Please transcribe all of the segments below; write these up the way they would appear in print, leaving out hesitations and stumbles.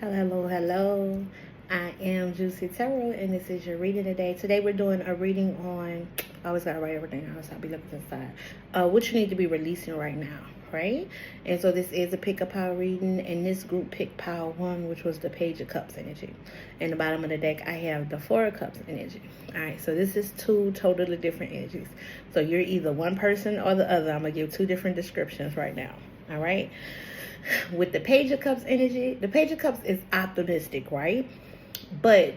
Hello, hello. I am Juicy Tarot, and this is your reading today. Today we're doing a reading on, I always gotta write everything down, so I'll be looking inside. What you need to be releasing right now, right? And so this is a pick a pile reading, and this group picked pile 1, which was the Page of Cups energy. In the bottom of the deck, I have the Four of Cups energy. All right, so this is 2 totally different energies. So you're either one person or the other. I'm gonna give 2 different descriptions right now. All right. With the Page of Cups energy, the Page of Cups is optimistic, right? But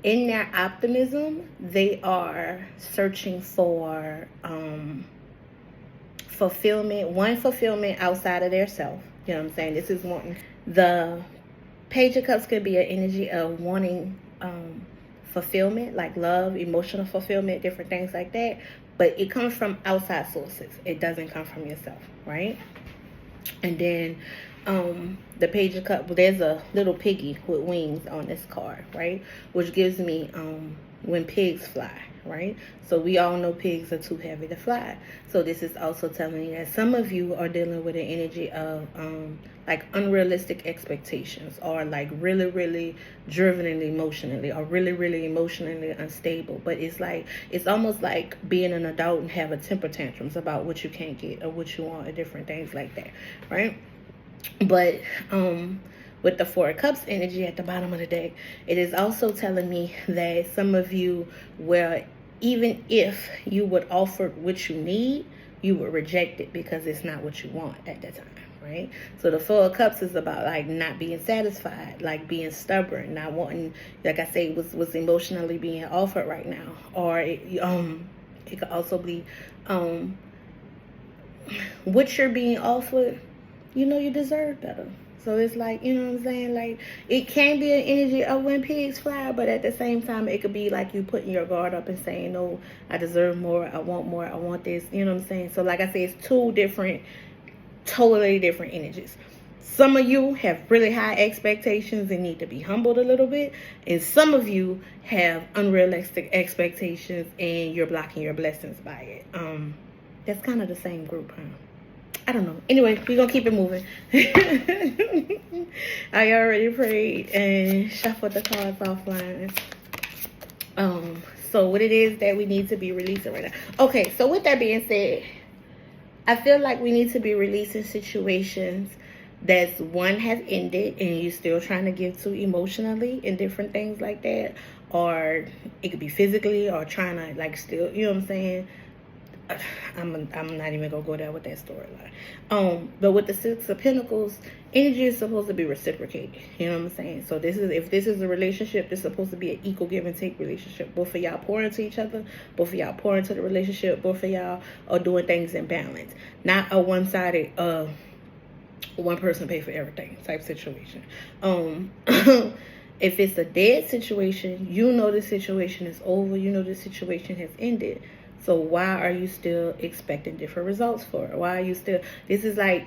in their optimism, they are searching for fulfillment outside of their self. You know what I'm saying? This is wanting. The Page of Cups could be an energy of wanting fulfillment, like love, emotional fulfillment, different things like that. But it comes from outside sources. It doesn't come from yourself, right? And then the Page of Cups, there's a little piggy with wings on this card, right? Which gives me when pigs fly, right? So we all know pigs are too heavy to fly. So this is also telling you that some of you are dealing with an energy of like unrealistic expectations, or like really driven emotionally, or really emotionally unstable. But it's like, it's almost like being an adult and having temper tantrums about what you can't get or what you want, or different things like that, right? But with the Four of Cups energy at the bottom of the deck, it is also telling me that some of you, well, even if you would offer what you need, you would reject it because it's not what you want at that time, right? So the Four of Cups is about like not being satisfied, like being stubborn, not wanting, like I say, what's emotionally being offered right now. Or it could also be what you're being offered, you know you deserve better. So it's like, you know what I'm saying? Like, it can be an energy of when pigs fly, but at the same time, it could be like you putting your guard up and saying, no, I deserve more, I want this, you know what I'm saying? So like I say, it's 2 different, totally different energies. Some of you have really high expectations and need to be humbled a little bit. And some of you have unrealistic expectations and you're blocking your blessings by it. That's kind of the same group, huh? I don't know. Anyway, we're going to keep it moving. I already prayed and shuffled the cards offline. So what it is that we need to be releasing right now. Okay, so with that being said, I feel like we need to be releasing situations that's one has ended and you're still trying to give to emotionally and different things like that. Or it could be physically, or trying to like still, you know what I'm saying? I'm not even gonna go there with that storyline. But with the Six of Pentacles, energy is supposed to be reciprocated. You know what I'm saying? So this is, if this is a relationship, it's supposed to be an equal give and take relationship. Both of y'all pour into each other. Both of y'all pour into the relationship. Both of y'all are doing things in balance, not a one-sided one person pay for everything type situation. If it's a dead situation, you know the situation is over. You know the situation has ended. So why are you still expecting different results for it? Why are you still, this is like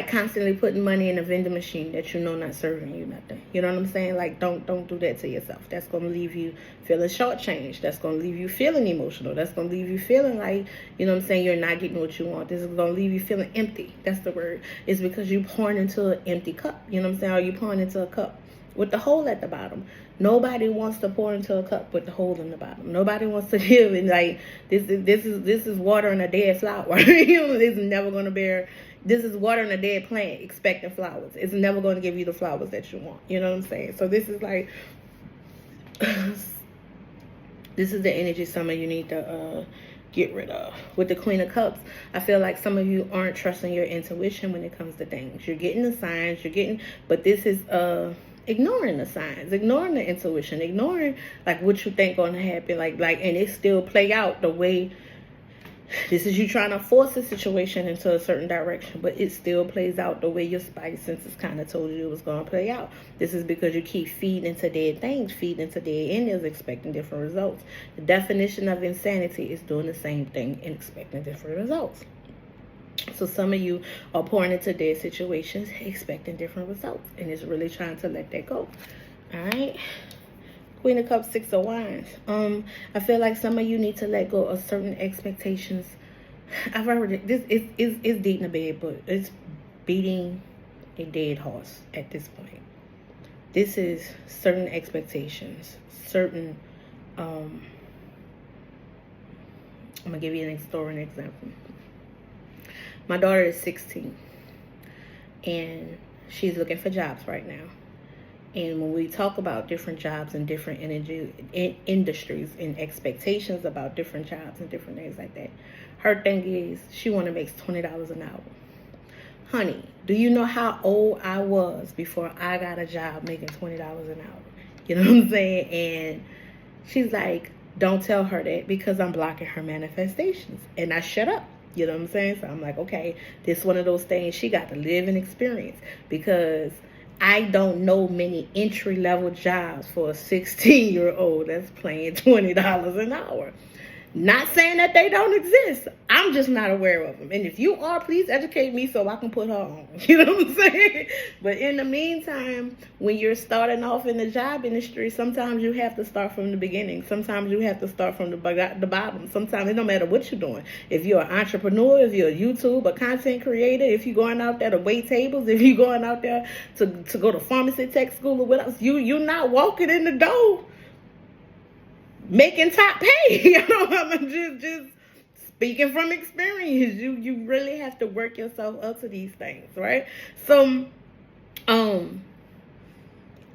constantly putting money in a vending machine that you know not serving you nothing. You know what I'm saying? Like, don't do that to yourself. That's going to leave you feeling shortchanged. That's going to leave you feeling emotional. That's going to leave you feeling like, you know what I'm saying, you're not getting what you want. This is going to leave you feeling empty. That's the word. It's because you pouring into an empty cup. You know what I'm saying? Or you pouring into a cup with the hole at the bottom. Nobody wants to pour into a cup with the hole in the bottom. Nobody wants to live in like this is water in a dead flower. You know, it's never gonna bear. This is water in a dead plant expecting flowers. It's never gonna give you the flowers that you want. You know what I'm saying? So this is like this is the energy some of you need to get rid of. With the Queen of Cups, I feel like some of you aren't trusting your intuition when it comes to things. You're getting the signs, but this is ignoring the signs, ignoring the intuition, ignoring like what you think gonna happen, like and it still play out the way. This is you trying to force the situation into a certain direction, but it still plays out the way your spidey senses kind of told you it was going to play out. This is because you keep feeding into dead things, feeding into dead endings, expecting different results. The definition of insanity is doing the same thing and expecting different results. So some of you are pouring into dead situations, expecting different results, and it's really trying to let that go. All right. Queen of Cups, Six of Wands. I feel like some of you need to let go of certain expectations. I've heard it. This is deep in the bed, but it's beating a dead horse at this point. This is certain expectations, certain, I'm going to give you an example. My daughter is 16, and she's looking for jobs right now. And when we talk about different jobs and different industries and expectations about different jobs and different things like that, her thing is she want to make $20 an hour. Honey, do you know how old I was before I got a job making $20 an hour? You know what I'm saying? And she's like, don't tell her that, because I'm blocking her manifestations. And I shut up. You know what I'm saying? So I'm like, okay, this is one of those things she got to live and experience, because I don't know many entry-level jobs for a 16-year-old that's paying $20 an hour. Not saying that they don't exist. I'm just not aware of them. And if you are, please educate me so I can put her on. You know what I'm saying? But in the meantime, when you're starting off in the job industry, sometimes you have to start from the beginning. Sometimes you have to start from the bottom. Sometimes it don't matter what you're doing. If you're an entrepreneur, if you're a YouTube, a content creator, if you're going out there to wait tables, if you're going out there to go to pharmacy tech school or what else, you're not walking in the door making top pay. You know, I'm just speaking from experience. You really have to work yourself up to these things, right? So,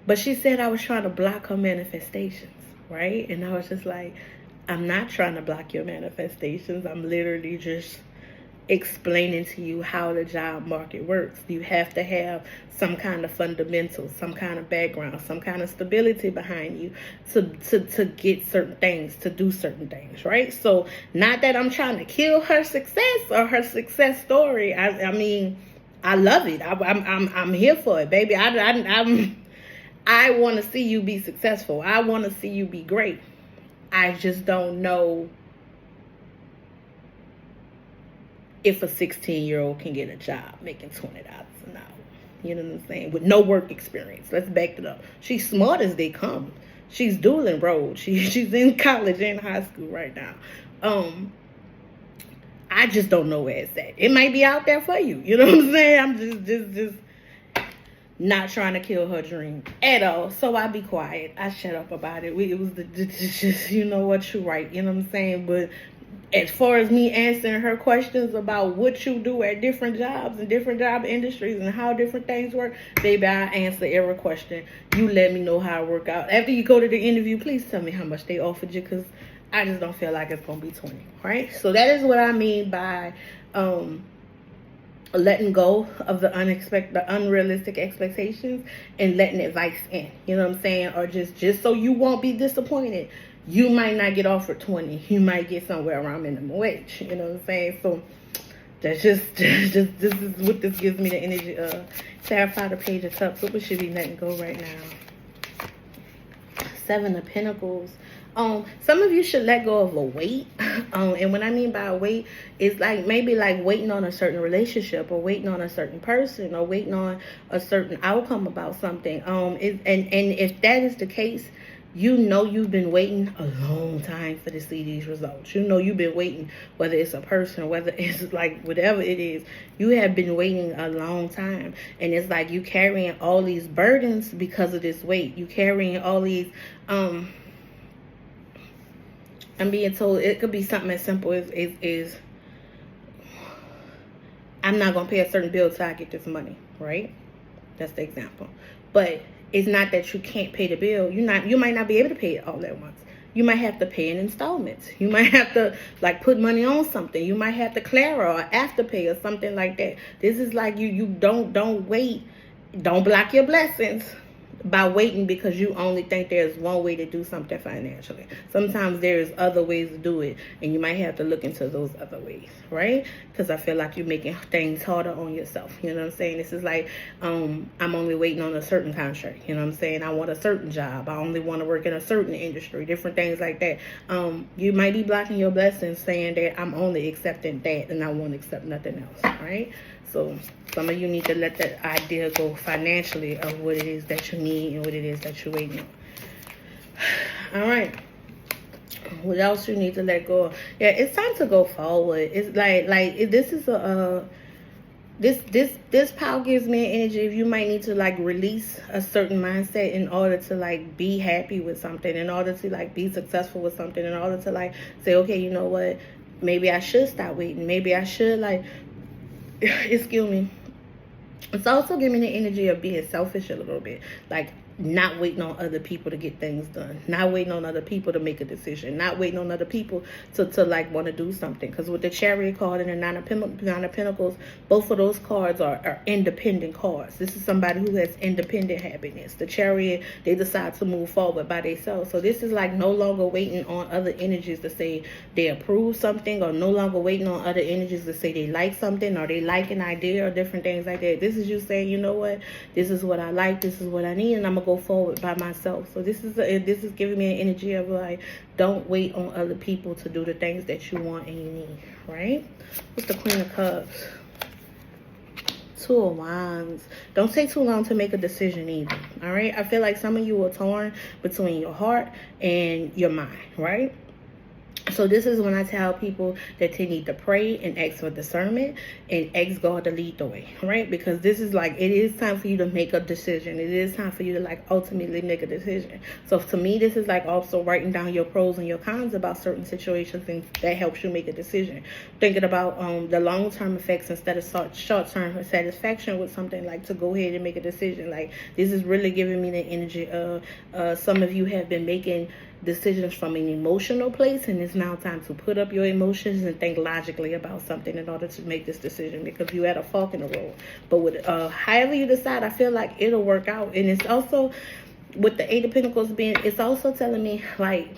but she said I was trying to block her manifestations, right? And I was just like, I'm not trying to block your manifestations. I'm literally just explaining to you how the job market works. You have to have some kind of fundamentals, some kind of background, some kind of stability behind you to get certain things, to do certain things, right? So not that I'm trying to kill her success or her success story. I mean, I love it. I'm here for it, baby. I want to see you be successful. I want to see you be great. I just don't know if a 16-year-old can get a job making $20 an hour. You know what I'm saying? With no work experience. Let's back it up. She's smart as they come. She's dual enrolled. She's in college and high school right now. I just don't know where it's at. It might be out there for you. You know what I'm saying? I'm just not trying to kill her dream at all. So I be quiet. I shut up about it. It was just, you know what, you're right. You know what I'm saying? But as far as me answering her questions about what you do at different jobs and different job industries and how different things work, baby, I answer every question. You let me know how it work out. After you go to the interview, please tell me how much they offered you, because I just don't feel like it's going to be 20, right? So that is what I mean by letting go of the unrealistic expectations and letting advice in. You know what I'm saying? Or just so you won't be disappointed. You might not get offered 20. You might get somewhere around minimum wage. You know what I'm saying? So that's just this is what this gives me the energy of. Clarify the Page of Cups. What should be letting go right now? Seven of Pentacles. Some of you should let go of a weight. And what I mean by a weight is like maybe like waiting on a certain relationship, or waiting on a certain person, or waiting on a certain outcome about something. And if that is the case, you know you've been waiting a long time for to see these results. You know you've been waiting, whether it's a person, whether it's like whatever it is, you have been waiting a long time. And it's like you carrying all these burdens because of this weight. You carrying all these, I'm being told it could be something as simple as I'm not going to pay a certain bill till I get this money, right? That's the example. But it's not that you can't pay the bill. You might not be able to pay it all at once. You might have to pay in installments. You might have to like put money on something. You might have to clear or afterpay or something like that. This is like you don't wait. Don't block your blessings by waiting because you only think there's one way to do something financially. Sometimes there's other ways to do it, and you might have to look into those other ways, right? Because I feel like you're making things harder on yourself. You know what I'm saying? This is like, I'm only waiting on a certain contract. You know what I'm saying? I want a certain job. I only want to work in a certain industry, different things like that. You might be blocking your blessings saying that I'm only accepting that and I won't accept nothing else, right? So some of you need to let that idea go financially of what it is that you need and what it is that you're waiting on. All right. What else you need to let go of? Yeah, it's time to go forward. It's like this is This power gives me an energy if you might need to like release a certain mindset in order to like be happy with something, in order to like be successful with something, in order to like say, okay, you know what, maybe I should stop waiting, maybe I should like excuse me. It's also giving the energy of being selfish a little bit, like not waiting on other people to get things done, not waiting on other people to make a decision, not waiting on other people to like want to do something. Because with the Chariot card and the Nine of Pentacles, both of those cards are independent cards. This is somebody who has independent happiness. The Chariot, they decide to move forward by themselves. So this is like no longer waiting on other energies to say they approve something, or no longer waiting on other energies to say they like something, or they like an idea, or different things like that. This is you saying, you know what, this is what I like, this is what I need, and I'm gonna go forward by myself. So this is giving me an energy of like, don't wait on other people to do the things that you want and you need, right? What's the Queen of Cups? Two of Wands. Don't take too long to make a decision either, all right? I feel like some of you are torn between your heart and your mind, right? So this is when I tell people that they need to pray and ask for discernment and ask God to lead the way, right? Because this is like, it is time for you to make a decision. It is time for you to like ultimately make a decision. So to me, this is like also writing down your pros and your cons about certain situations, and that helps you make a decision. Thinking about the long-term effects instead of short-term satisfaction with something, like to go ahead and make a decision. Like this is really giving me the energy of some of you have been making decisions from an emotional place, and it's now time to put up your emotions and think logically about something in order to make this decision, because you're at a fork in the road. But with however you decide, I feel like it'll work out. And it's also with the Eight of Pentacles being, it's also telling me like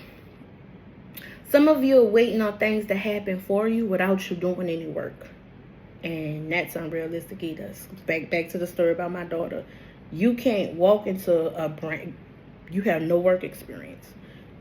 some of you are waiting on things to happen for you without you doing any work, and that's unrealistic either. Back to the story about my daughter. You can't walk into a brand, you have no work experience.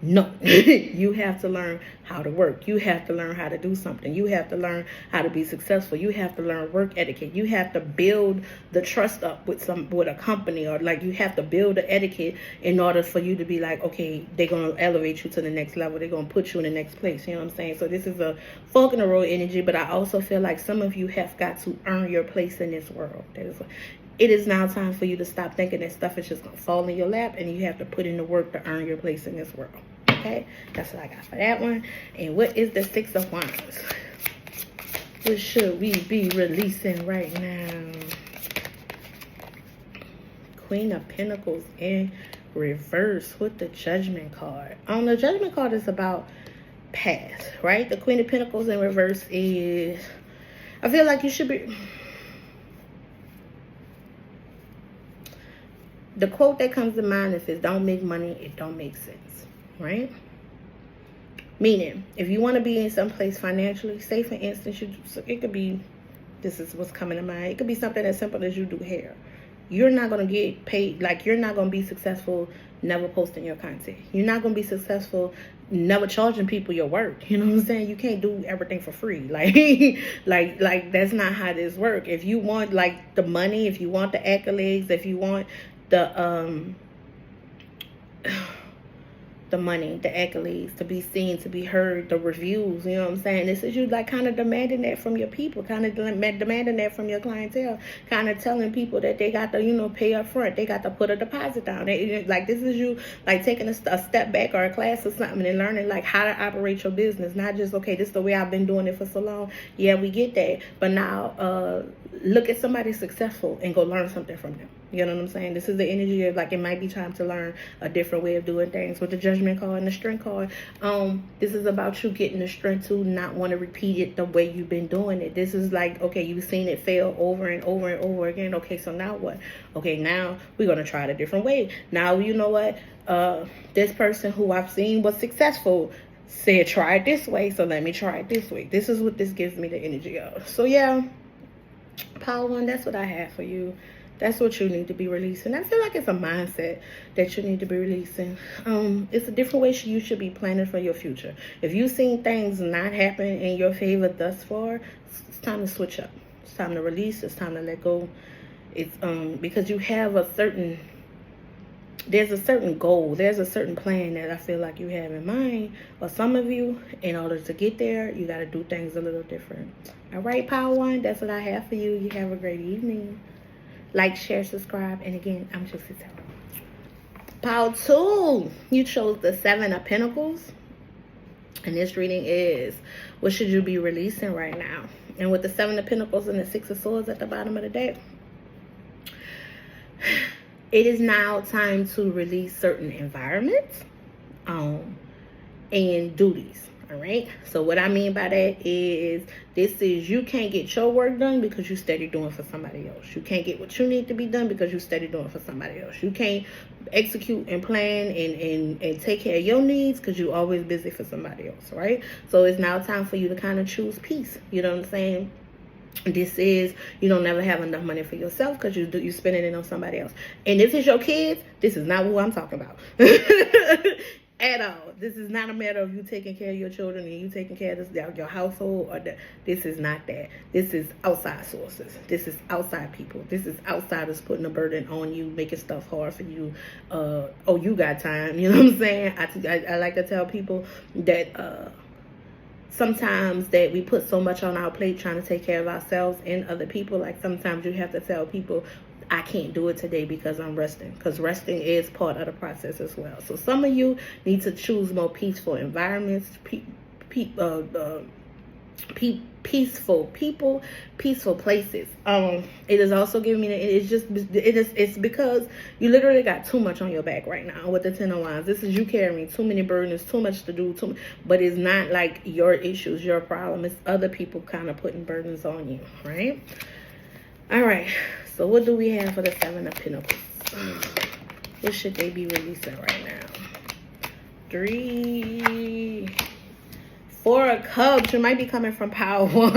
No, you have to learn how to work. You have to learn how to do something. You have to learn how to be successful. You have to learn work etiquette. You have to build the trust up with a company, or like you have to build the etiquette in order for you to be like, okay, they're going to elevate you to the next level. They're going to put you in the next place. You know what I'm saying? So this is a fork in the road energy, but I also feel like some of you have got to earn your place in this world. It is now time for you to stop thinking that stuff is just going to fall in your lap, and you have to put in the work to earn your place in this world. Okay, that's what I got for that one. And what is the Six of Wands? What should we be releasing right now? Queen of Pentacles in reverse with the Judgment card. The Judgment card is about past, right? The Queen of Pentacles in reverse is, I feel like you should be, the quote that comes to mind is, if it don't make money, it don't make sense. Right? Meaning, if you want to be in some place financially, say for instance, it could be, this is what's coming to mind, it could be something as simple as you do hair. You're not going to get paid, like you're not going to be successful never posting your content. You're not going to be successful never charging people your work. You know what I'm saying? You can't do everything for free. Like that's not how this works. If you want like the money, if you want the accolades, if you want the money, the accolades, to be seen, to be heard, the reviews, you know what I'm saying? This is you like kind of demanding that from your people, kind of demanding that from your clientele, kind of telling people that they got to, you know, pay up front, they got to put a deposit down. Like this is you like taking a step back or a class or something and learning like how to operate your business, not just, okay, this is the way I've been doing it for so long. Yeah, we get that, but now look at somebody successful and go learn something from them. You know what I'm saying? This is the energy of like, it might be time to learn a different way of doing things. With the Judgment card and the Strength card, this is about you getting the strength to not want to repeat it the way you've been doing it. This is like, okay, you've seen it fail over and over and over again. Okay, so now what? Okay, now we're going to try it a different way. Now, you know what? This person who I've seen was successful said, try it this way, so let me try it this way. This is what this gives me the energy of. So yeah, Power One, that's what I have for you. That's what you need to be releasing. I feel like it's a mindset that you need to be releasing. It's a different way you should be planning for your future. If you've seen things not happen in your favor thus far, it's time to switch up. It's time to release. It's time to let go. It's because you have a certain there's a certain goal, there's a certain plan that I feel like you have in mind, or some of you, in order to get there, you got to do things a little different. All right, Power One, that's what I have for you. You have a great evening. Like, share, subscribe, and again, I'm just a teller. Power Two, you chose the Seven of Pentacles, and this reading is, what should you be releasing right now? And with the Seven of Pentacles and the Six of Swords at the bottom of the deck, it is now time to release certain environments and duties. All right. So what I mean by that is, this is, you can't get your work done because you steady doing for somebody else. You can't get what you need to be done because you steady doing for somebody else. You can't execute and plan and take care of your needs because you're always busy for somebody else. Right. So it's now time for you to kind of choose peace. You know what I'm saying? This is, you don't never have enough money for yourself because you spending it on somebody else. And if it's your kids, this is not who I'm talking about. At all. This is not a matter of you taking care of your children and you taking care of your household. This is not that. This is outside sources. This is outside people. This is outsiders putting a burden on you, making stuff hard for you. Oh, you got time. You know what I'm saying? I like to tell people that sometimes that we put so much on our plate trying to take care of ourselves and other people. Like, sometimes you have to tell people, I can't do it today because I'm resting. Because resting is part of the process as well. So some of you need to choose more peaceful environments, peaceful people, peaceful places. It is also giving me it's because you literally got too much on your back right now with the Ten of Wands. This is you carrying too many burdens, too much to do, but it's not like your issues, your problem. It's other people kind of putting burdens on you, right? All right. So what do we have for the Seven of Pentacles? What should they be releasing right now? 3, 4 of Cups. You might be coming from Power One.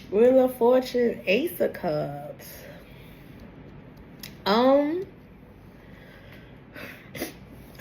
Wheel of Fortune, Ace of Cups.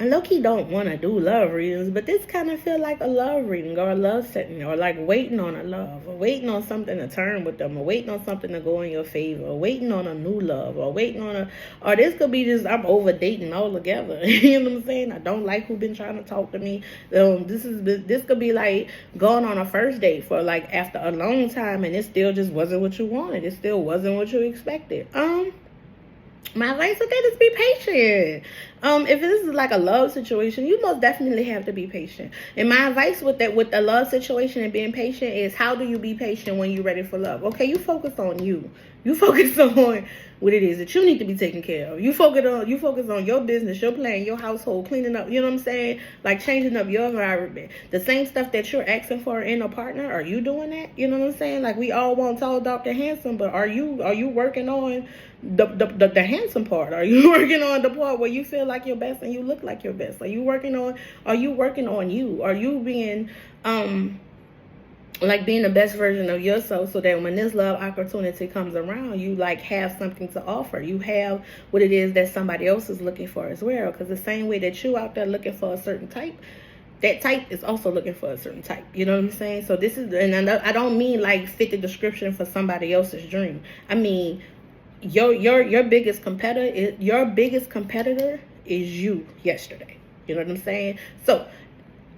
I low-key don't want to do love readings, but this kind of feel like a love reading or a love setting, or like waiting on a love, or waiting on something to turn with them, or waiting on something to go in your favor, or waiting on a new love, or waiting on or this could be just, I'm over dating altogether. You know what I'm saying? I don't like who been trying to talk to me. This could be like going on a first date for like after a long time, and it still just wasn't what you wanted. It still wasn't what you expected. My advice with that is be patient. If this is like a love situation, you most definitely have to be patient. And my advice with the love situation and being patient is, how do you be patient when you're ready for love? Okay, you focus on you. You focus on what it is that you need to be taken care of. You focus on your business, your plan, your household, cleaning up, you know what I'm saying? Like changing up your environment. The same stuff that you're asking for in a partner, are you doing that? You know what I'm saying? Like, we all want tall, dark, and handsome, but are you working on the handsome part? Are you working on the part where you feel like your best and you look like your best? Are you working on you? Are you being like being the best version of yourself, so that when this love opportunity comes around, you like have something to offer. You have what it is that somebody else is looking for as well. Because the same way that you out there looking for a certain type, that type is also looking for a certain type. You know what I'm saying? So this is, and I don't mean like fit the description for somebody else's dream. I mean, your biggest competitor is you yesterday. You know what I'm saying? So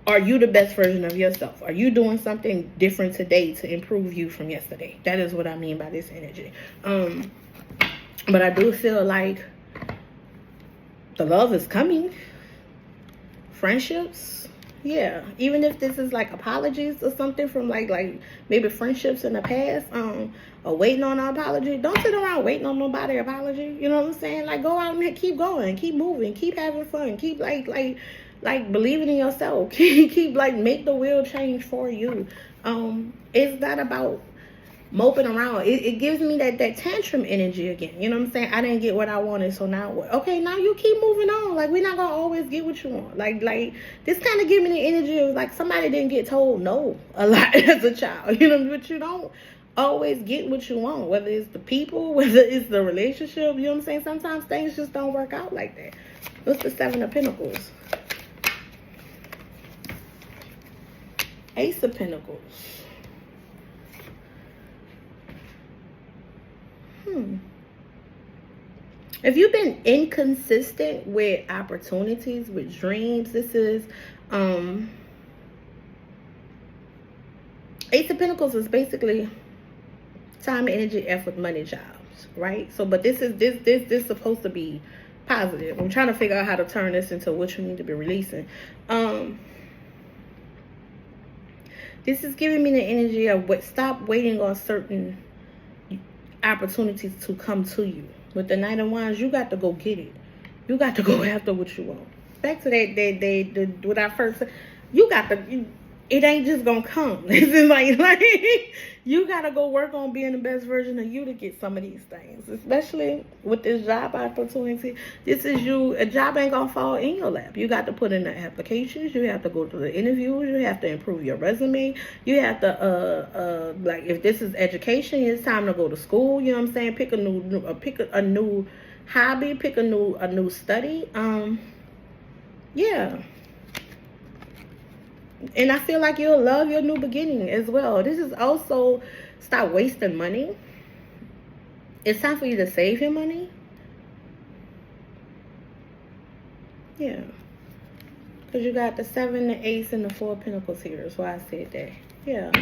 are you the best version of yourself? Are you doing something different today to improve you from yesterday? That is what I mean by this energy. But I do feel like the love is coming. Friendships, yeah. Even if this is like apologies or something from like maybe friendships in the past, or waiting on an apology. Don't sit around waiting on nobody apology. You know what I'm saying? Like, go out and keep going, keep moving, keep having fun, keep like believing in yourself. keep like make the wheel change for you. It's not about moping around. It gives me that tantrum energy again. You know what I'm saying? I didn't get what I wanted, so now what? Okay, now you keep moving on. Like, we're not gonna always get what you want. Like this kind of give me the energy of like somebody didn't get told no a lot as a child. You know, but you don't always get what you want, whether it's the people, whether it's the relationship. You know what I'm saying? Sometimes things just don't work out like that. What's the Seven of Pentacles? Ace of Pentacles. If you've been inconsistent with opportunities, with dreams, this is Ace of Pentacles is basically time, energy, effort, money, jobs, right? So, but this is supposed to be positive. I'm trying to figure out how to turn this into what you need to be releasing. This is giving me the energy of stop waiting on certain opportunities to come to you. With the Knight of Wands, you got to go get it. You got to go after what you want. Back to that, what I first said, you got to. It ain't just gonna come. This is like you gotta go work on being the best version of you to get some of these things. Especially with this job opportunity. This is you. A job ain't gonna fall in your lap. You got to put in the applications. You have to go to the interviews. You have to improve your resume. You have to like if this is education, it's time to go to school. You know what I'm saying? Pick a new hobby. Pick a new study. Yeah. And I feel like you'll love your new beginning as well. This is also stop wasting money. It's time for you to save your money. Yeah. Because you got the 7, the Ace, and the 4 of Pentacles here. That's why I said that. Yeah.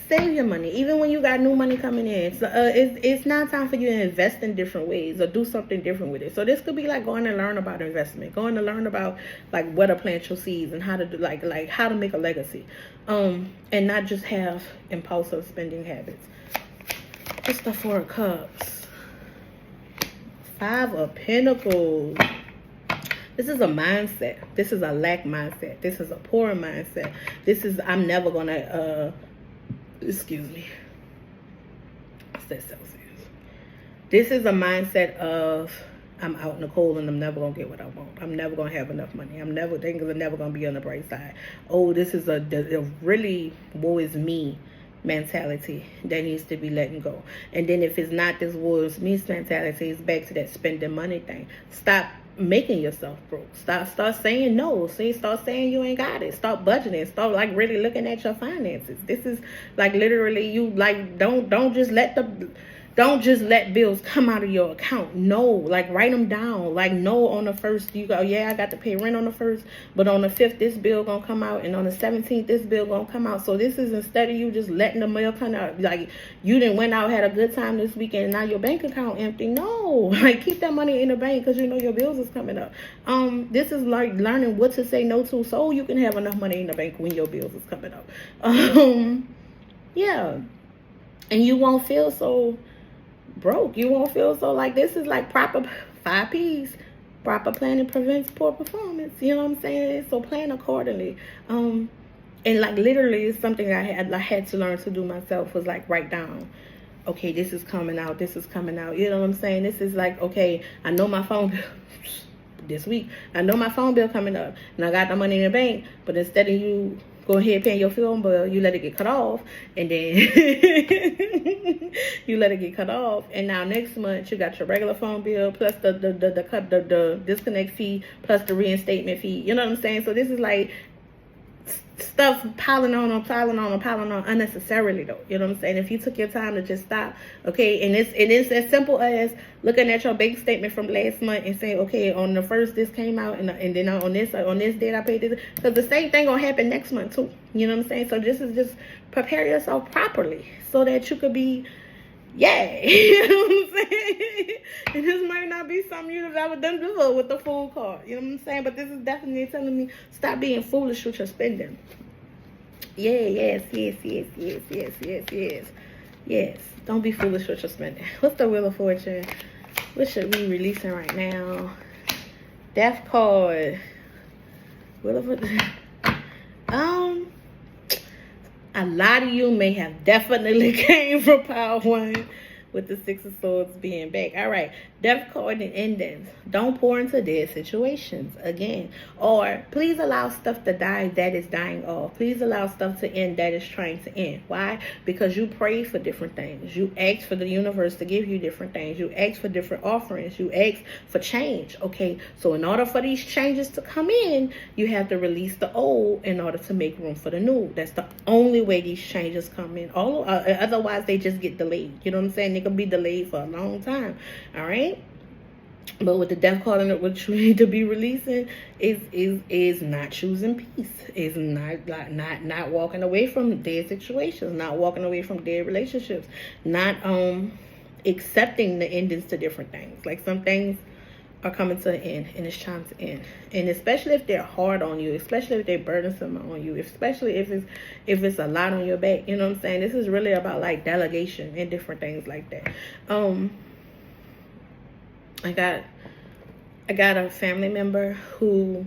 Save your money. Even when you got new money coming in. It's now time for you to invest in different ways or do something different with it. So this could be like going to learn about investment. Going to learn about like where to plant your seeds and how to do like how to make a legacy. And not just have impulsive spending habits. What's the 4 of Cups? 5 of Pentacles. This is a mindset. This is a lack mindset. This is a poor mindset. This is I'm never gonna excuse me. What's that Celsius? This is a mindset of I'm out in the cold and I'm never gonna get what I want. I'm never gonna have enough money. Things are never gonna be on the bright side. Oh, this is a really woe is me mentality that needs to be letting go. And then if it's not this woe is me mentality, it's back to that spending money thing. Stop making yourself broke. Start saying no. Start saying you ain't got it. Start budgeting. Start like really looking at your finances. This is like literally you like don't just let bills come out of your account. No, like write them down. Like no, on the 1st you go, yeah, I got to pay rent on the 1st, but on the 5th this bill gonna come out, and on the 17th this bill gonna come out. So this is instead of you just letting the mail come out, like you didn't went out, had a good time this weekend, and now your bank account empty. No, like keep that money in the bank because you know your bills is coming up. This is like learning what to say no to so you can have enough money in the bank when your bills is coming up. Yeah, and you won't feel so broke. You won't feel so like this is like proper 5 P's. Proper planning prevents poor performance. You know what I'm saying? So plan accordingly. And like literally it's something I had to learn to do myself was like write down. Okay, this is coming out. This is coming out. You know what I'm saying? This is like, okay, I know my phone bill this week. I know my phone bill coming up. And I got the money in the bank. But instead of you go ahead paying your phone bill, you let it get cut off, and then you let it get cut off, and now next month you got your regular phone bill plus the disconnect fee plus the reinstatement fee. You know what I'm saying? So this is like stuff piling on unnecessarily though. You know what I'm saying? If you took your time to just stop, okay, and it's as simple as looking at your bank statement from last month and saying, okay, on the 1st this came out, and then on this date I paid this, because the same thing gonna happen next month too. You know what I'm saying? So this is just prepare yourself properly so that you could be yeah. You know what I'm saying? And this might not be something you've ever done before with the Fool card. You know what I'm saying? But this is definitely telling me stop being foolish with your spending. Yeah, yes. Don't be foolish with your spending. What's the Wheel of Fortune? What should we be releasing right now? Death card. Wheel of Fortune. A lot of you may have definitely came from Power 1 with the 6 of Swords being back. All right. Death card and endings. Don't pour into dead situations again. Or please allow stuff to die that is dying off. Please allow stuff to end that is trying to end. Why? Because you pray for different things. You ask for the universe to give you different things. You ask for different offerings. You ask for change. Okay. So in order for these changes to come in, you have to release the old in order to make room for the new. That's the only way these changes come in. Otherwise, they just get delayed. You know what I'm saying? They can be delayed for a long time. All right. But with the death card in it, what you need to be releasing is not choosing peace. Is not walking away from dead situations, not walking away from dead relationships, not accepting the endings to different things. Like some things are coming to an end, and it's time to end. And especially if they're hard on you, especially if they're burdensome on you, especially if it's a lot on your back. You know what I'm saying? This is really about like delegation and different things like that. I got a family member who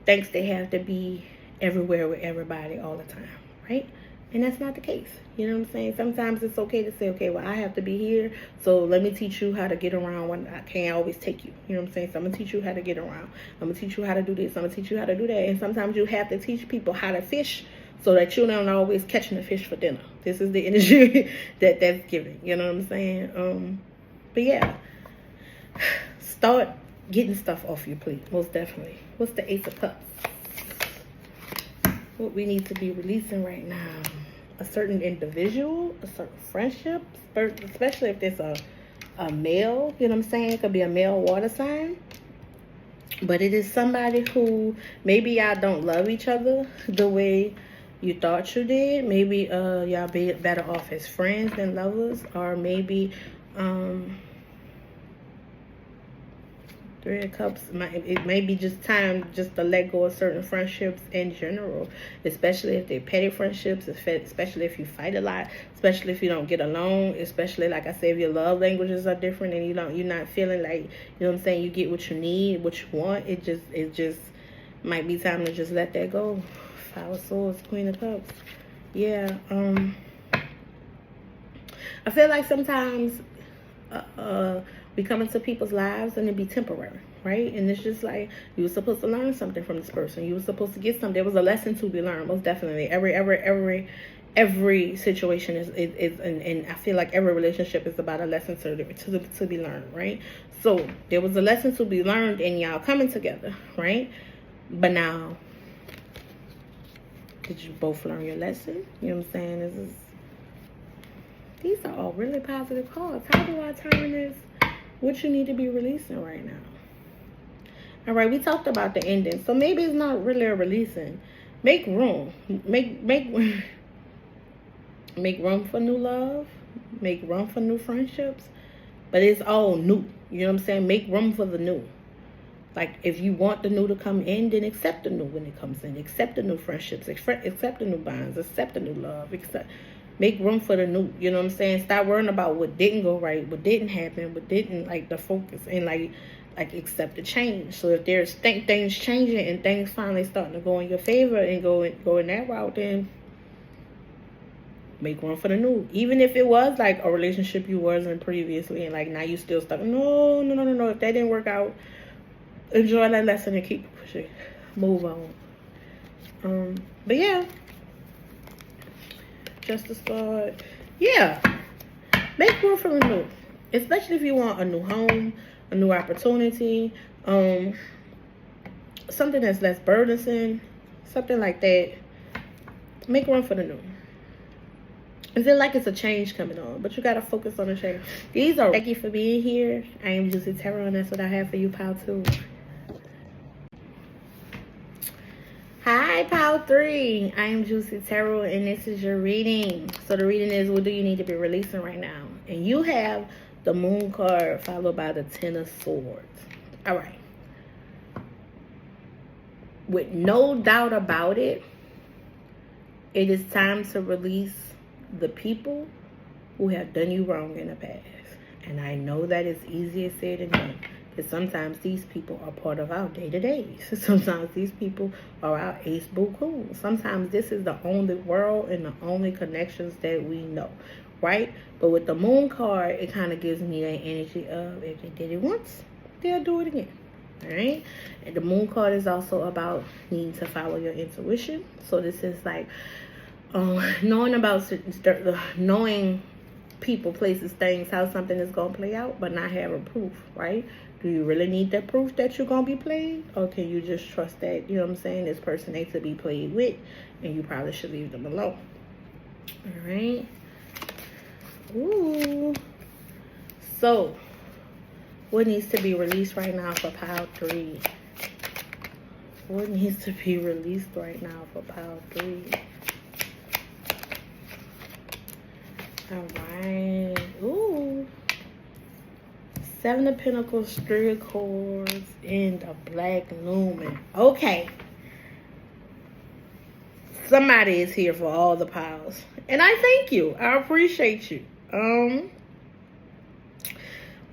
thinks they have to be everywhere with everybody all the time, right? And that's not the case. You know what I'm saying? Sometimes it's okay to say, okay, well, I have to be here, so let me teach you how to get around when I can't always take you. You know what I'm saying? So I'm going to teach you how to get around. I'm going to teach you how to do this. I'm going to teach you how to do that. And sometimes you have to teach people how to fish so that you're not always catching the fish for dinner. This is the energy that's given. You know what I'm saying? But yeah, start getting stuff off your plate, most definitely. What's the Ace of Cups? What we need to be releasing right now? A certain individual, a certain friendship, especially if there's a male, you know what I'm saying? It could be a male water sign. But it is somebody who maybe y'all don't love each other the way you thought you did. Maybe y'all be better off as friends than lovers, or maybe Three of Cups, it may be just time just to let go of certain friendships in general, especially if they're petty friendships, especially if you fight a lot, especially if you don't get along, especially, like I said, if your love languages are different and you're not feeling like, you know what I'm saying, you get what you need, what you want. It just might be time to just let that go. Five of Swords, Queen of Cups. Yeah, I feel like sometimes we come into people's lives and it be temporary, right? And it's just like, you were supposed to learn something from this person. You were supposed to get something. There was a lesson to be learned, most definitely. Every situation is and I feel like every relationship is about a lesson to be learned, right? So there was a lesson to be learned in y'all coming together, right? But now, did you both learn your lesson? You know what I'm saying? These are all really positive cards. How do I turn this? What you need to be releasing right now? All right, we talked about the ending, so maybe it's not really a releasing. Make room. Make room for new love. Make room for new friendships. But it's all new. You know what I'm saying? Make room for the new. Like, if you want the new to come in, then accept the new when it comes in. Accept the new friendships. Accept the new bonds. Accept the new love. Make room for the new. You know what I'm saying? Stop worrying about what didn't go right, what didn't happen, what didn't, like, the focus. And, like accept the change. So if there's things changing and things finally starting to go in your favor and go in that route, then make room for the new. Even if it was like a relationship you was in previously and like now you still stuck. No. If that didn't work out, enjoy that lesson and keep pushing. Move on. But yeah. Justice card. Yeah. Make room for the new. Especially if you want a new home, a new opportunity, something that's less burdensome, something like that. Make room for the new. I feel like it's a change coming on, but you gotta focus on the change. Thank you for being here. I am Juicy Tarot, and that's what I have for you, Pile 2. Hi, Pile 3. I am Juicy Tarot, and this is your reading. So the reading is, what do you need to be releasing right now? And you have the Moon card followed by the Ten of Swords. All right. With no doubt about it, it is time to release the people who have done you wrong in the past. And I know that it's easier said than done, because sometimes these people are part of our day-to-days. Sometimes these people are our ace boo cool. Sometimes this is the only world and the only connections that we know, right? But with the Moon card, it kind of gives me that energy of, if they did it once, they'll do it again. All right. And the Moon card is also about needing to follow your intuition. So this is like knowing people, places, things, how something is going to play out, but not having proof, right? Do you really need that proof that you're going to be played? Or can you just trust that, you know what I'm saying, this person needs to be played with, and you probably should leave them alone. All right. Ooh. So, What needs to be released right now for pile 3? What needs to be released right now for pile 3? Alright. Ooh. 7 of Pentacles, 3 of Swords, and a Black Lumen. Okay. Somebody is here for all the piles. And I thank you. I appreciate you.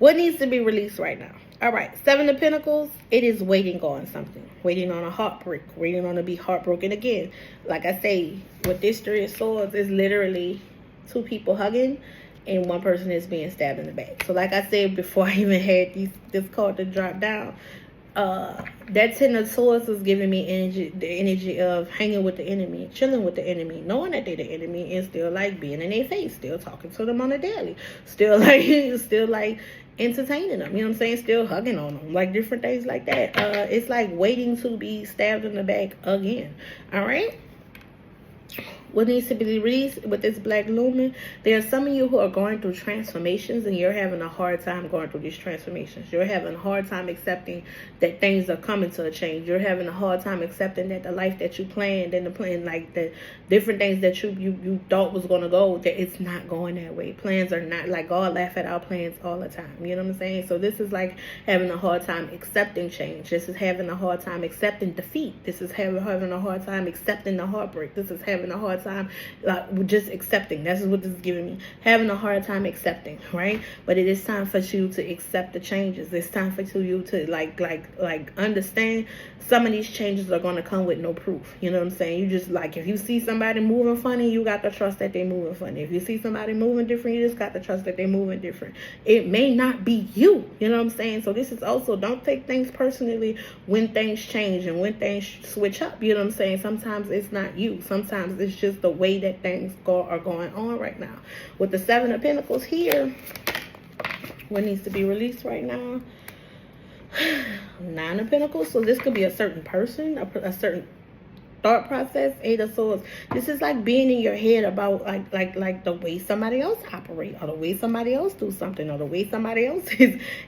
What needs to be released right now? All right, 7 of Pentacles, it is waiting on something. Waiting on a heartbreak. Waiting on to be heartbroken again. Like I say, with this 3 of Swords, it's literally 2 people hugging and 1 person is being stabbed in the back. So like I said before I even had this card to drop down, that 10 of Swords was giving me the energy of hanging with the enemy, chilling with the enemy, knowing that they're the enemy, and still like being in their face, still talking to them on a daily, still like entertaining them, you know what I'm saying, still hugging on them, like different things like that. It's like waiting to be stabbed in the back again. All right. What needs to be released with this Black Lumen? There are some of you who are going through transformations and you're having a hard time going through these transformations. You're having a hard time accepting that things are coming to a change. You're having a hard time accepting that the life that you planned and the plan, like the different things that you thought was going to go, that it's not going that way. Plans are not, like, God laugh at our plans all the time. You know what I'm saying? So this is like having a hard time accepting change. This is having a hard time accepting defeat. This is having a hard time accepting the heartbreak. This is having a hard time like just accepting. That's what this is giving me. Having a hard time accepting, right? But it is time for you to accept the changes. It's time for you to like understand some of these changes are going to come with no proof. You know what I'm saying? You just, like, if you see somebody moving funny, you got to trust that they're moving funny. If you see somebody moving different, you just got to trust that they're moving different. It may not be you. You know what I'm saying? So this is also, don't take things personally when things change and when things switch up. You know what I'm saying? Sometimes it's not you. Sometimes it's just the way that things are going on right now. With the 7 of Pentacles here, what needs to be released right now? 9 of Pentacles. So this could be a certain person, a certain thought process. 8 of Swords. This is like being in your head about like the way somebody else operate, or the way somebody else do something, or the way somebody else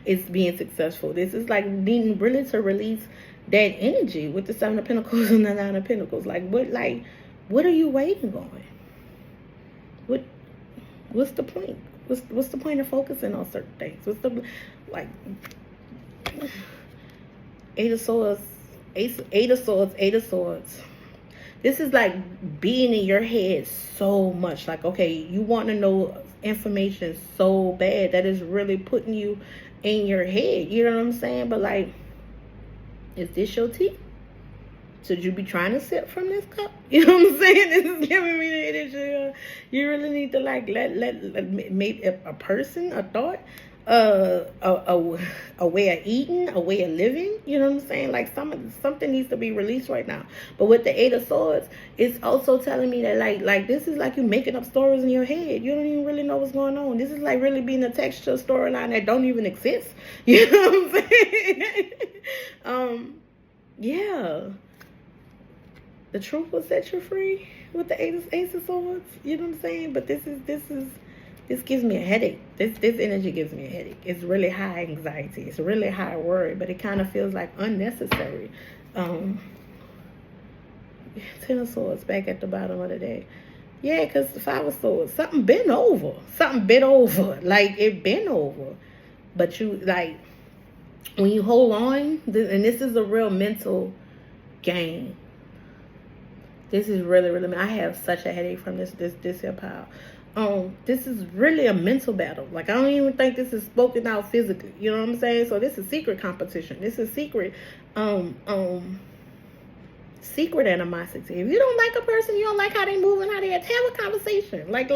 is being successful. This is like needing really to release that energy with the 7 of Pentacles and the 9 of Pentacles. What are you waiting on? What's the point? What's the point of focusing on certain things? What's the, like, 8 of Swords, 8 of Swords, 8 of Swords. This is like being in your head so much. Like, okay, you want to know information so bad that is really putting you in your head. You know what I'm saying? But like, is this your tea? Should you be trying to sip from this cup? You know what I'm saying? This is giving me the energy. You really need to like let maybe a person, a thought, a way of eating, a way of living. You know what I'm saying? Like something needs to be released right now. But with the 8 of Swords, it's also telling me that like this is like you making up stories in your head. You don't even really know what's going on. This is like really being a textual storyline that don't even exist. You know what I'm saying? Yeah. The truth will set you free with the Ace of Swords. You know what I'm saying? But this gives me a headache. This energy gives me a headache. It's really high anxiety. It's really high worry, but it kind of feels like unnecessary. 10 of Swords back at the bottom of the deck. Yeah, because the 5 of Swords, something been over. Something been over. Like, it been over. But you, like, when you hold on, and this is a real mental game. This is really, I have such a headache from this here pile. This is really a mental battle. Like, I don't even think this is spoken out physically. You know what I'm saying? So this is secret competition. This is secret, secret animosity. If you don't like a person, you don't like how they move and how they act, have a conversation. Like,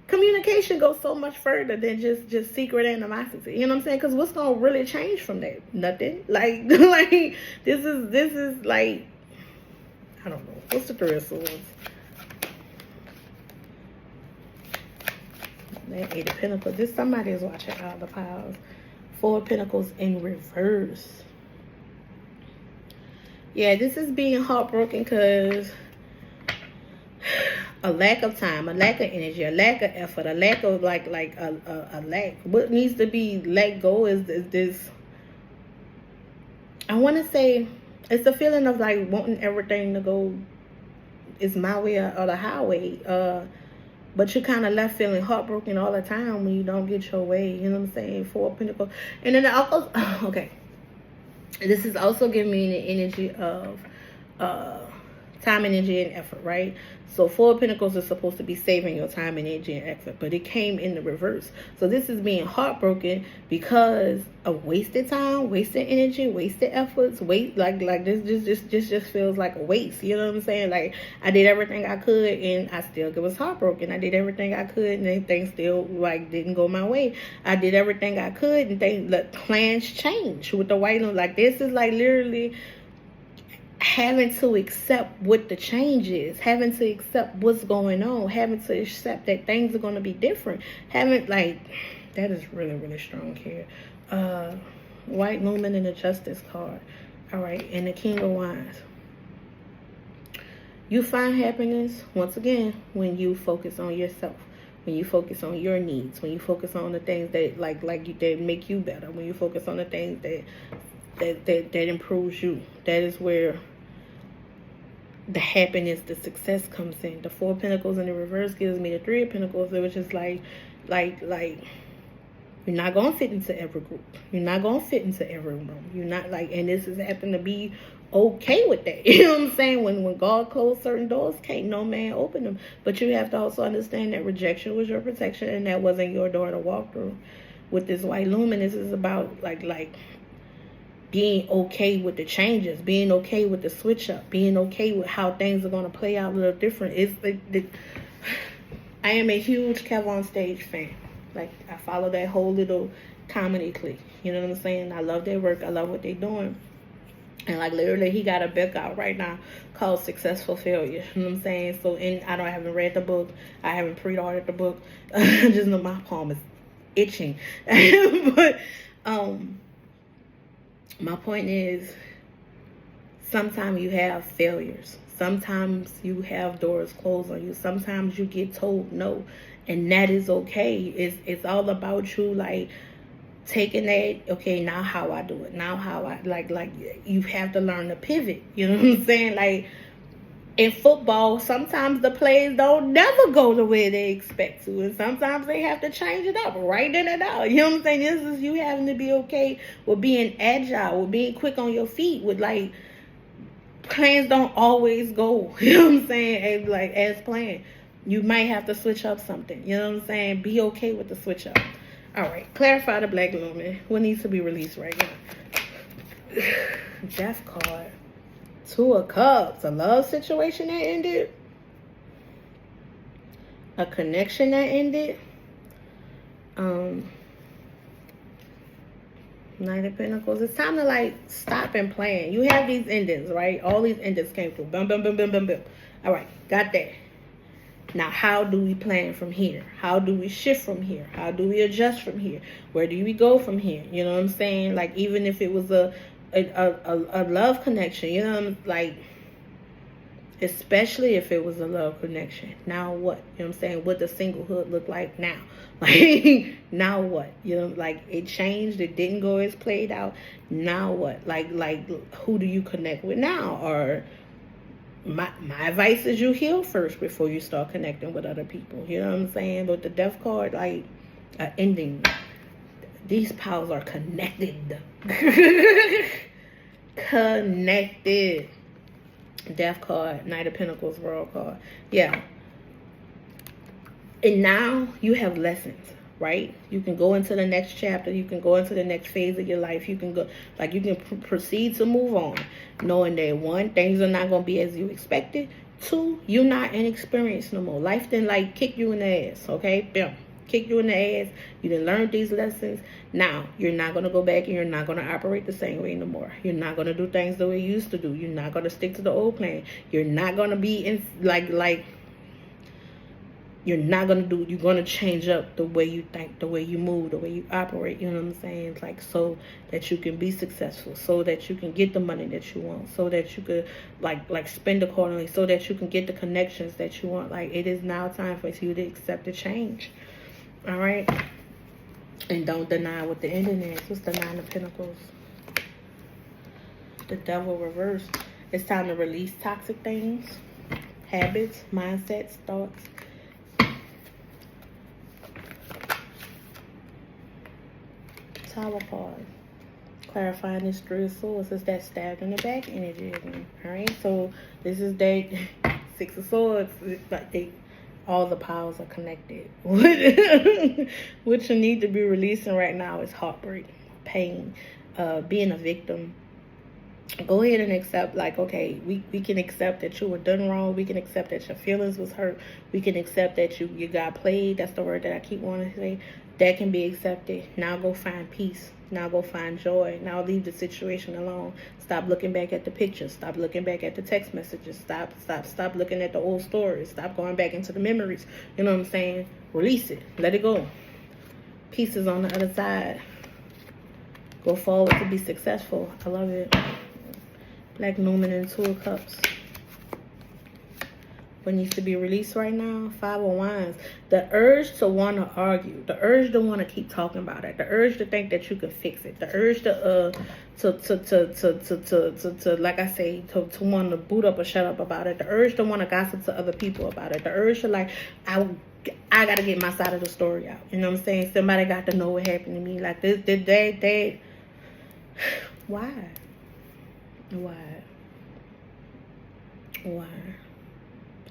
communication goes so much further than just secret animosity. You know what I'm saying? Because what's gonna really change from that? Nothing. Like this is like, I don't know. What's the 3 of Swords? That 8 of Pentacles. This, somebody is watching all the piles. 4 of Pentacles in reverse. Yeah, this is being heartbroken because a lack of time, a lack of energy, a lack of effort, a lack of a lack. What needs to be let go is this. I want to say it's the feeling of like wanting everything to go. It's my way or the highway. But you're kind of left feeling heartbroken all the time when you don't get your way. You know what I'm saying? Four of Pentacles. And then also, okay. This is also giving me the energy of time, energy, and effort, right? So Four of Pentacles is supposed to be saving your time, energy, and effort, but it came in the reverse. So this is being heartbroken because of wasted time, wasted energy, wasted efforts. This just feels like a waste. You know what I'm saying? Like, I did everything I could, and I still was heartbroken. I did everything I could, and things still like didn't go my way. I did everything I could, and plans changed with the white one. Like, this is like literally having to accept what the change is, having to accept what's going on, having to accept that things are going to be different, that is really, really strong here. White Lumen and the Justice card. All right, and the King of Wands. You find happiness, once again, when you focus on yourself, when you focus on your needs, when you focus on the things that that make you better, when you focus on the things that improves you. That is where the happiness, the success comes in. The Four of Pentacles in the reverse gives me the Three of Pentacles, which is like you're not gonna fit into every group. You're not gonna fit into every room. You're not and this is happen to be okay with that. You know what I'm saying? When God closed certain doors, can't no man open them. But you have to also understand that rejection was your protection, and that wasn't your door to walk through. With this White Lumen, this is about being okay with the changes, being okay with the switch up, being okay with how things are going to play out a little different. I am a huge Kev on Stage fan. Like, I follow that whole little comedy clique. You know what I'm saying? I love their work. I love what they're doing. And literally, he got a book out right now called Successful Failure. You know what I'm saying? So, I haven't read the book. I haven't pre-ordered the book. I just know my palm is itching. But, my point is, sometimes you have failures. Sometimes you have doors closed on you. Sometimes you get told no, and that is okay. It's all about you, taking that, okay, now how I do it. Now how I, you have to learn to pivot. You know what I'm saying? In football, sometimes the plays don't never go the way they expect to, and sometimes they have to change it up right in and out. You know what I'm saying? This is you having to be okay with being agile, with being quick on your feet, with plans don't always go. You know what I'm saying? As planned, you might have to switch up something. You know what I'm saying? Be okay with the switch up. All right, clarify the Black Lumen. What needs to be released right now? Death card. Two of Cups, a love situation that ended, a connection that ended, Knight of Pentacles. It's time to stop and plan. You have these endings, right? All these endings came through. Bum, bum, bum, bum, bum, bum. All right, got that. Now, how do we plan from here? How do we shift from here? How do we adjust from here? Where do we go from here? You know what I'm saying? Even if it was a love connection, you know, especially if it was a love connection. Now what? You know what I'm saying? What does singlehood look like now? Now what? You know, it changed. It didn't go as played out. Now what? Who do you connect with now? Or my advice is you heal first before you start connecting with other people. You know what I'm saying? But the Death card, ending. These powers are connected. Connected. Death card, Knight of Pentacles, World card. Yeah. And now you have lessons, right? You can go into the next chapter. You can go into the next phase of your life. You can go, you can proceed to move on, knowing that one, things are not going to be as you expected. Two, you're not inexperienced no more. Life didn't kick you in the ass, okay? Bam. Kick you in the ass. You done learned these lessons. Now you're not going to go back and you're not going to operate the same way no more. You're not going to do things the way you used to do. You're not going to stick to the old plan. You're not going to be in you're going to change up the way you think, the way you move, the way you operate, you know what I'm saying? It's like, so that you can be successful, so that you can get the money that you want, so that you could like spend accordingly, so that you can get the connections that you want. Like, it is now time for you to accept the change. All right? And don't deny what the ending is. What's the Nine of Pentacles? The Devil reversed. It's time to release toxic things, habits, mindsets, thoughts. Tower card. Clarifying this Three of Swords. It's that stab in the back energy again. Alright, so this is day 6 of Swords. It's like all the powers are connected. What you need to be releasing right now is heartbreak, pain, being a victim. Go ahead and accept, like, okay, we can accept that you were done wrong. We can accept that your feelings was hurt. We can accept that you got played. That's the word that I keep wanting to say. That can be accepted. Now go find peace. Now go find joy. Now leave the situation alone. Stop looking back at the pictures. Stop looking back at the text messages. Stop looking at the old stories. Stop going back into the memories. You know what I'm saying? Release it. Let it go. Peace is on the other side. Go forward to be successful. I love it. Black Newman and Two of Cups. What needs to be released right now? Five of Wands. The urge to want to argue. The urge to want to keep talking about it. The urge to think that you can fix it. The urge to like I say, to want to boot up or shut up about it. The urge to want to gossip to other people about it. The urge to, like, I got to get my side of the story out. You know what I'm saying? Somebody got to know what happened to me. Like, they why?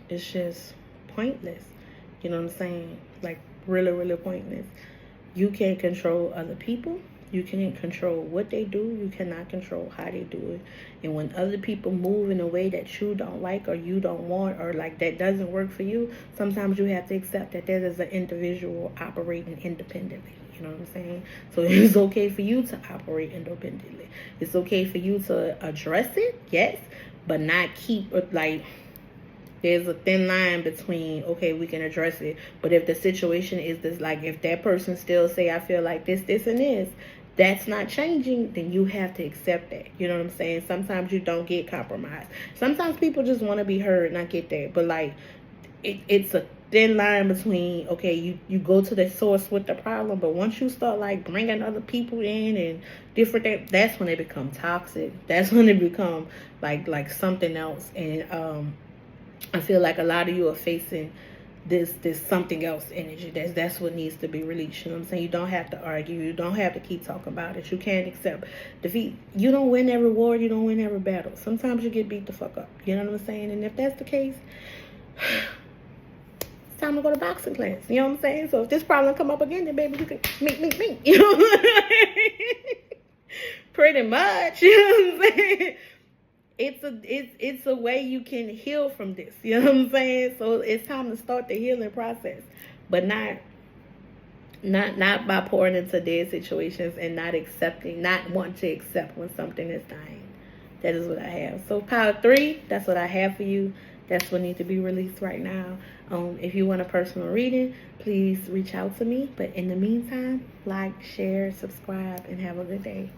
It's just pointless. You know what I'm saying? Like, really, really pointless. You can't control other people. You can't control what they do. You cannot control how they do it. And when other people move in a way that you don't like, or you don't want, or like that doesn't work for you, sometimes you have to accept that there is an individual operating independently. You know what I'm saying? So it's okay for you to operate independently. It's okay for you to address it, yes, but not keep, like, there's a thin line between, okay, we can address it, but if the situation is this, like, if that person still say, I feel like this, and this, that's not changing, then you have to accept that. You know what I'm saying? Sometimes you don't get compromised. Sometimes people just want to be heard, and I get that, but like, it's a thin line between, okay, you go to the source with the problem, but once you start, like, bringing other people in and different things, that's when they become toxic. That's when they become like something else. And I feel like a lot of you are facing this something else energy. That's what needs to be released. You know what I'm saying? You don't have to argue. You don't have to keep talking about it. You can't accept defeat. You don't win every war. You don't win every battle. Sometimes you get beat the fuck up. You know what I'm saying? And if that's the case, it's time to go to boxing class. You know what I'm saying? So if this problem come up again, then baby, you can meet. You know what I'm saying? Pretty much. You know what I'm saying? It's a way you can heal from this. You know what I'm saying? So it's time to start the healing process, but not by pouring into dead situations and not wanting to accept when something is dying. That is what I have. So power 3, that's what I have for you. That's what needs to be released right now. If you want a personal reading, please reach out to me. But in the meantime, like, share, subscribe, and have a good day.